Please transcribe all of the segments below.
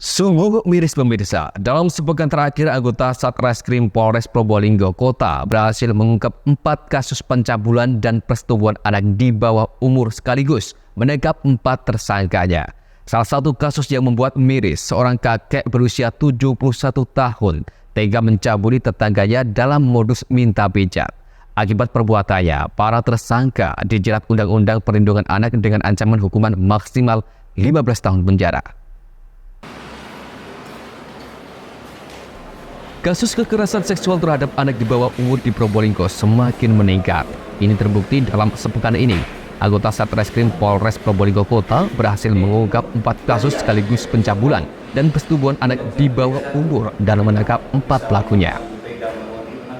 Sungguh miris pemirsa, dalam sepekan terakhir anggota Satreskrim Polres Probolinggo Kota berhasil mengungkap 4 kasus pencabulan dan persetubuhan anak di bawah umur sekaligus menangkap 4 tersangkanya. Salah satu kasus yang membuat miris, seorang kakek berusia 71 tahun tega mencabuli tetangganya dalam modus minta pijat. Akibat perbuatannya, para tersangka dijerat Undang-Undang Perlindungan Anak dengan ancaman hukuman maksimal 15 tahun penjara. Kasus kekerasan seksual terhadap anak di bawah umur di Probolinggo semakin meningkat. Ini terbukti dalam sepekan ini. Anggota Satreskrim Polres Probolinggo Kota berhasil mengungkap 4 kasus sekaligus pencabulan dan persetubuhan anak di bawah umur dan menangkap 4 pelakunya.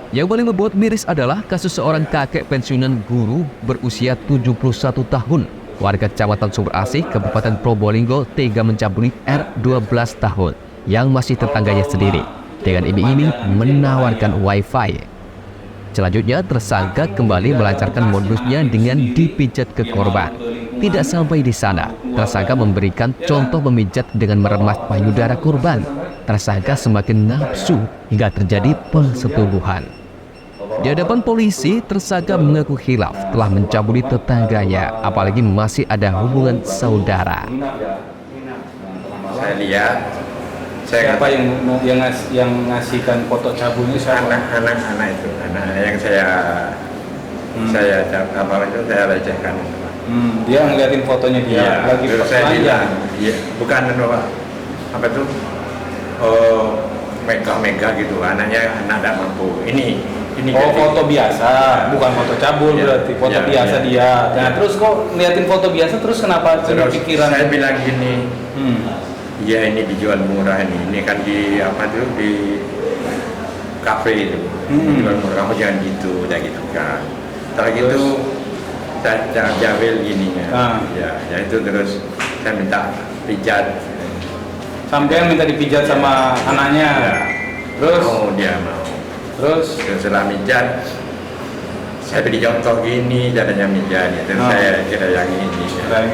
Yang paling membuat miris adalah kasus seorang kakek pensiunan guru berusia 71 tahun. Warga Kecamatan Sumber Asih, Kabupaten Probolinggo tega mencabuli R 12 tahun yang masih tetangganya sendiri. Dengan iming-iming menawarkan wifi. Selanjutnya tersangka kembali melancarkan modusnya dengan dipijat ke korban. Tidak sampai di sana, tersangka memberikan contoh memijat dengan meremas payudara korban. Tersangka semakin nafsu hingga terjadi persetubuhan. Di hadapan polisi, tersangka mengaku hilaf telah mencabuli tetangganya, apalagi masih ada hubungan saudara. Saya lihat. Siapa yang ngasihkan foto cabulnya? Anak itu, anak yang saya lecehkan. Dia ngeliatin fotonya dia lagi telanjang. Iya, bukan apa tuh? Mega gitu, anaknya anak tidak mampu. Ini jadi foto biasa, bukan foto cabul berarti foto biasa dia. Nah terus kok ngeliatin foto biasa terus kenapa punya pikiran? Saya bilang gini. Ya ini dijual murah ini kan di kafe itu dijual murah, kamu jangan gitu, kan. Setelah gitu saya jawel gininya, ya itu terus saya minta pijat. Sampai minta dipijat sama anaknya, terus? Dia mau. Terus setelah mijat, saya beri contoh gini caranya mijat, terus saya kira yang ini.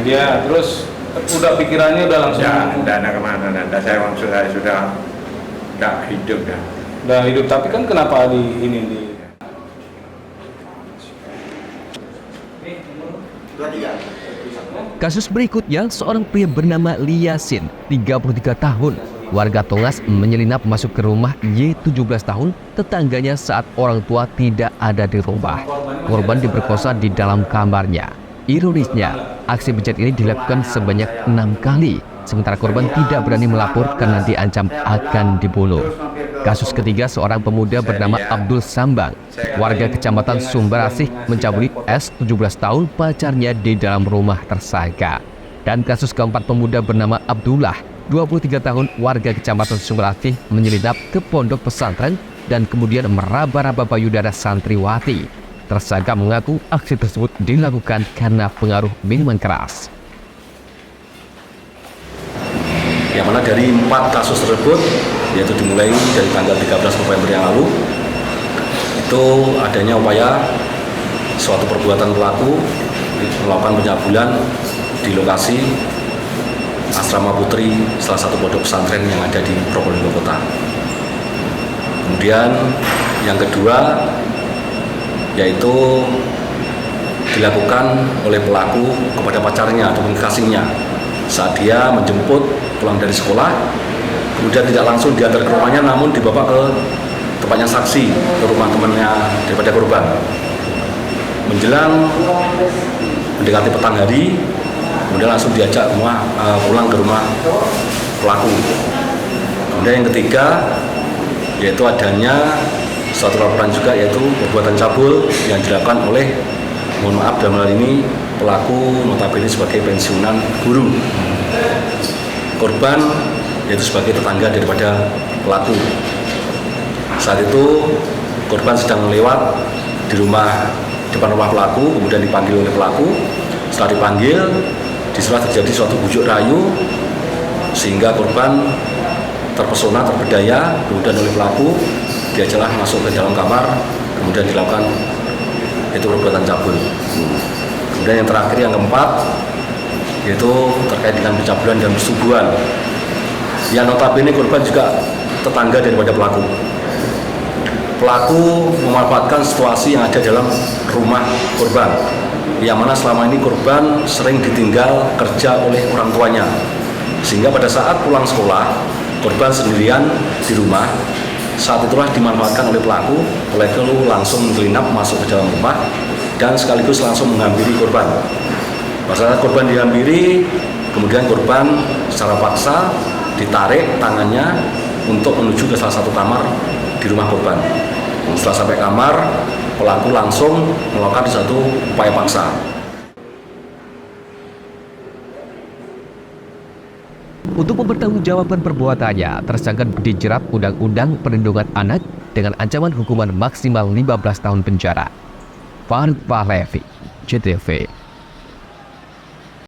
Dia terus udah pikirannya udah langsung udah kemana, saya sudah nggak hidup dah. Udah hidup, tapi kan kenapa Kasus berikutnya, seorang pria bernama Liasin, 33 tahun. Warga Tongas menyelinap masuk ke rumah Y, 17 tahun, tetangganya saat orang tua tidak ada di rumah. Korban diperkosa di dalam kamarnya. Ironisnya, aksi bejat ini dilakukan sebanyak 6 kali, sementara korban tidak berani melapor karena diancam akan dibunuh. Kasus ketiga, seorang pemuda bernama Abdul Sambang, warga Kecamatan Sumber Asih, mencabuli S, 17 tahun, pacarnya di dalam rumah tersangka. Dan kasus keempat, pemuda bernama Abdullah, 23 tahun, warga Kecamatan Sumber Asih, menyelinap ke pondok pesantren dan kemudian meraba-raba payudara santriwati. Tersangka mengaku aksi tersebut dilakukan karena pengaruh minuman keras. Yang mana dari 4 kasus tersebut, yaitu dimulai dari tanggal 13 November yang lalu, itu adanya upaya suatu perbuatan pelaku melakukan pencabulan di lokasi asrama putri salah satu pondok pesantren yang ada di Probolinggo Kota. Kemudian yang kedua, yaitu dilakukan oleh pelaku kepada pacarnya atau kekasihnya saat dia menjemput pulang dari sekolah, kemudian tidak langsung diantar ke rumahnya namun dibawa ke tempatnya saksi, ke rumah temannya daripada korban. Menjelang mendekati petang hari, kemudian langsung diajak pulang ke rumah pelaku. Kemudian yang ketiga, yaitu adanya suatu laporan juga, yaitu perbuatan cabul yang dilakukan oleh, mohon maaf dalam hal ini, pelaku notabene sebagai pensiunan guru. Korban yaitu sebagai tetangga daripada pelaku. Saat itu korban sedang lewat di depan rumah pelaku, kemudian dipanggil oleh pelaku. Setelah dipanggil, disitulah terjadi suatu bujuk rayu sehingga korban terpesona, terpedaya, kemudian oleh pelaku diajaklah masuk ke dalam kamar, kemudian dilakukan itu perbuatan cabul. Kemudian yang terakhir, yang keempat, yaitu terkait dengan pencabulan dan persetubuhan. Yang notabene korban juga tetangga daripada pelaku. Pelaku memanfaatkan situasi yang ada dalam rumah korban, yang mana selama ini korban sering ditinggal kerja oleh orang tuanya. Sehingga pada saat pulang sekolah, korban sendirian di rumah. Saat itulah dimanfaatkan oleh pelaku. Pelaku langsung menyelinap masuk ke dalam rumah dan sekaligus langsung menghampiri korban. Pada saat korban dihampiri, kemudian korban secara paksa ditarik tangannya untuk menuju ke salah satu kamar di rumah korban. Setelah sampai kamar, pelaku langsung melakukan satu upaya paksa. Untuk mempertanggungjawabkan perbuatannya, tersangka dijerat Undang-Undang Perlindungan Anak dengan ancaman hukuman maksimal 15 tahun penjara. Farid Pahlevi, CTV.